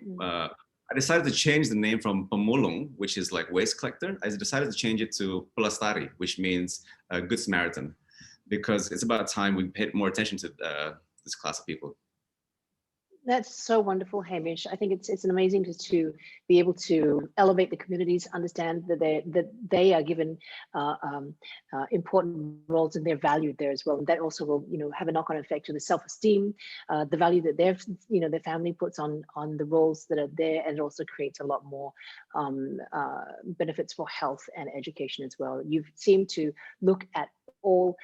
decided to change the name from pemulung, which is like waste collector. I decided to change it to pelestari, which means Good Samaritan, because it's about time we paid more attention to this class of people. That's so wonderful, Hamish. I think it's an amazing to be able to elevate the communities, understand that they are given important roles and they're valued there as well. And that also will have a knock-on effect to the self-esteem, the value that their family puts on the roles that are there, and it also creates a lot more benefits for health and education as well. You've seemed to look at all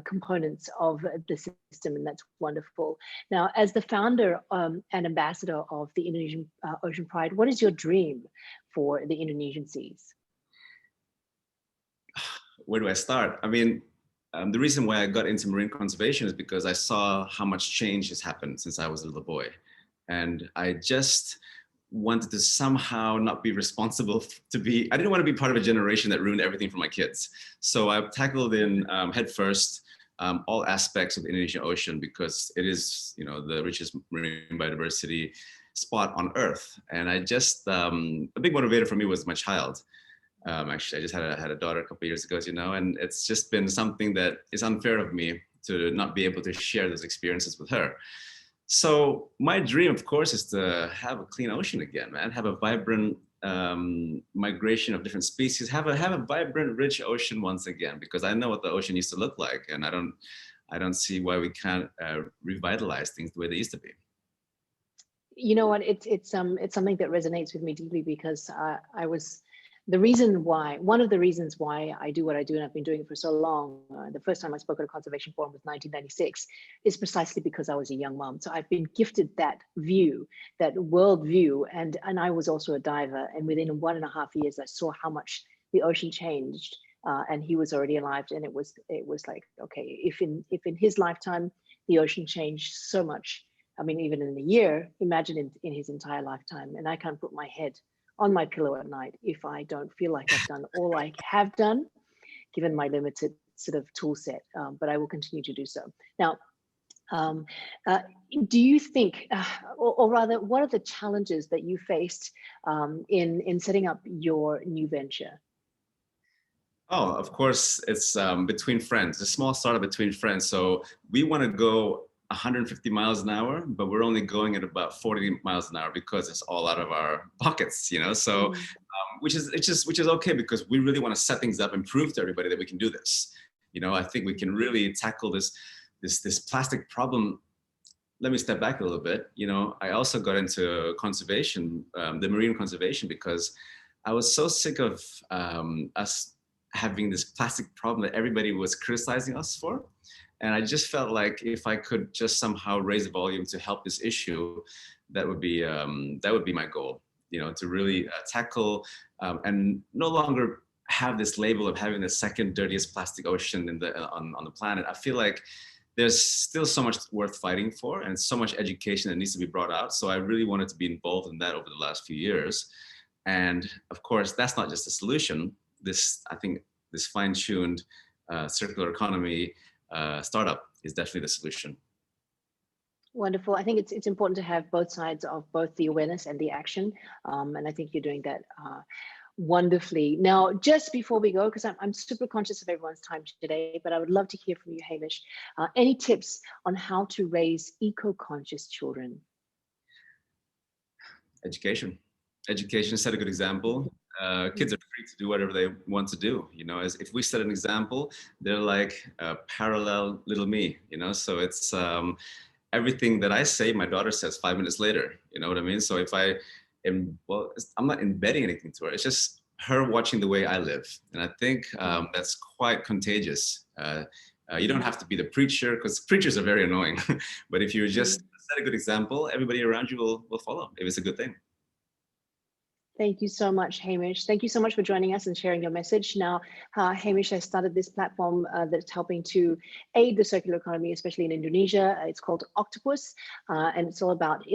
components of the system, and that's wonderful. Now, as the founder and ambassador of the Indonesian Ocean Pride, what is your dream for the Indonesian seas? Where do I start? I mean, the reason why I got into marine conservation is because I saw how much change has happened since I was a little boy. And I just wanted to somehow not be responsible I didn't want to be part of a generation that ruined everything for my kids. So I've tackled in headfirst all aspects of the Indonesian Ocean, because it is, the richest marine biodiversity spot on Earth. And I just, a big motivator for me was my child. Actually, I just had a daughter a couple of years ago, and it's just been something that is unfair of me to not be able to share those experiences with her. So my dream, of course, is to have a clean ocean again, man. Have a vibrant migration of different species. Have a vibrant, rich ocean once again, because I know what the ocean used to look like, and I don't see why we can't revitalize things the way they used to be. You know what? It's something that resonates with me deeply, because one of the reasons why I do what I do, and I've been doing it for so long. The first time I spoke at a conservation forum was 1996, is precisely because I was a young mom. So I've been gifted that view, that world view, and I was also a diver. And within 1.5 years, I saw how much the ocean changed. And he was already alive, and it was like, okay, if in his lifetime the ocean changed so much, I mean, even in a year, imagine in his entire lifetime. And I can't put my head on my pillow at night if I don't feel like I've done all I have done, given my limited sort of tool set, but I will continue to do so. Now, do you think, or rather, what are the challenges that you faced in setting up your new venture? Oh, of course, it's between friends, a small startup between friends. So we want to go 150 miles an hour, but we're only going at about 40 miles an hour because it's all out of our pockets, you know. So, which is okay, because we really want to set things up and prove to everybody that we can do this. You know, I think we can really tackle this plastic problem. Let me step back a little bit. You know, I also got into conservation, the marine conservation, because I was so sick of us having this plastic problem that everybody was criticizing us for. And I just felt like if I could just somehow raise the volume to help this issue, that would be my goal. You know, to really tackle and no longer have this label of having the second dirtiest plastic ocean on the planet. I feel like there's still so much worth fighting for, and so much education that needs to be brought out. So I really wanted to be involved in that over the last few years. And of course, that's not just a solution. I think this fine-tuned circular economy startup is definitely the solution. Wonderful. I think it's important to have both sides of both the awareness and the action. And I think you're doing that wonderfully. Now, just before we go, because I'm super conscious of everyone's time today, but I would love to hear from you, Hamish. Any tips on how to raise eco-conscious children? Education. Education set a good example. Kids are free to do whatever they want to do. You know, as if we set an example, they're like a parallel little me. You know, so it's everything that I say, my daughter says 5 minutes later. You know what I mean? So if I'm not embedding anything to her. It's just her watching the way I live, and I think that's quite contagious. You don't have to be the preacher, because preachers are very annoying. But if you just set a good example, everybody around you will follow if it's a good thing. Thank you so much, Hamish. Thank you so much for joining us and sharing your message. Now, Hamish has started this platform that's helping to aid the circular economy, especially in Indonesia. It's called Octopus, and it's all about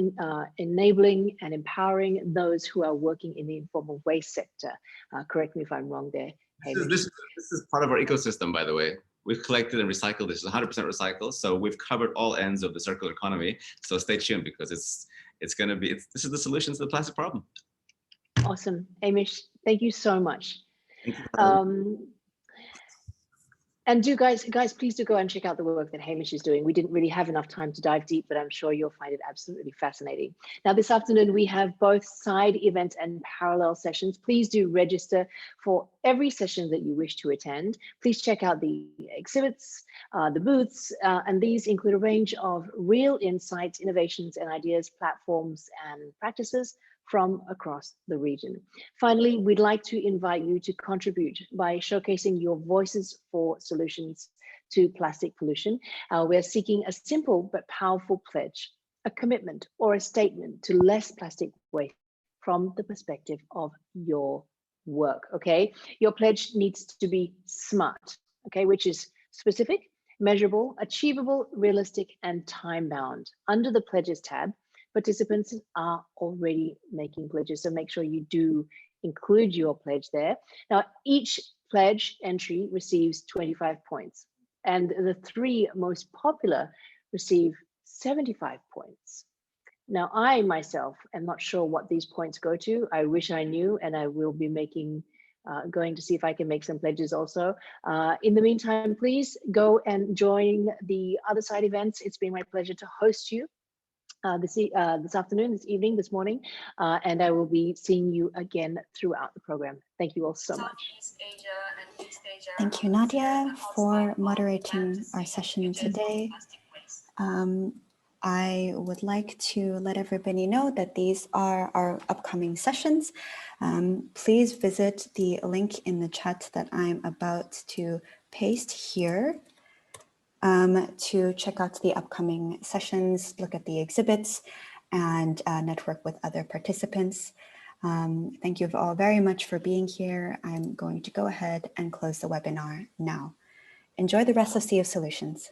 enabling and empowering those who are working in the informal waste sector. Correct me if I'm wrong there, Hamish. This is part of our ecosystem, by the way. We've collected and recycled. This is 100% recycled. So we've covered all ends of the circular economy. So stay tuned, because this is the solution to the plastic problem. Awesome. Hamish, thank you so much. Thank you. And guys, please do go and check out the work that Hamish is doing. We didn't really have enough time to dive deep, but I'm sure you'll find it absolutely fascinating. Now, this afternoon, we have both side events and parallel sessions. Please do register for every session that you wish to attend. Please check out the exhibits, the booths, and these include a range of real insights, innovations, and ideas, platforms, and practices from across the region. Finally, we'd like to invite you to contribute by showcasing your voices for solutions to plastic pollution. We're seeking a simple but powerful pledge, a commitment or a statement to less plastic waste from the perspective of your work, okay? Your pledge needs to be SMART, okay, which is specific, measurable, achievable, realistic, and time-bound. Under the Pledges tab, participants are already making pledges, so make sure you do include your pledge there. Now, each pledge entry receives 25 points, and the 3 most popular receive 75 points. Now, I myself am not sure what these points go to. I wish I knew, and I will be going to see if I can make some pledges also. In the meantime, please go and join the other side events. It's been my pleasure to host you. this afternoon, this evening, this morning, and I will be seeing you again throughout the program. Thank you all so much. Thank you, Nadya, for moderating our session today. I would like to let everybody know that these are our upcoming sessions. Please visit the link in the chat that I'm about to paste here to check out the upcoming sessions, look at the exhibits, and network with other participants. Thank you all very much for being here. I'm going to go ahead and close the webinar now. Enjoy the rest of Sea of Solutions.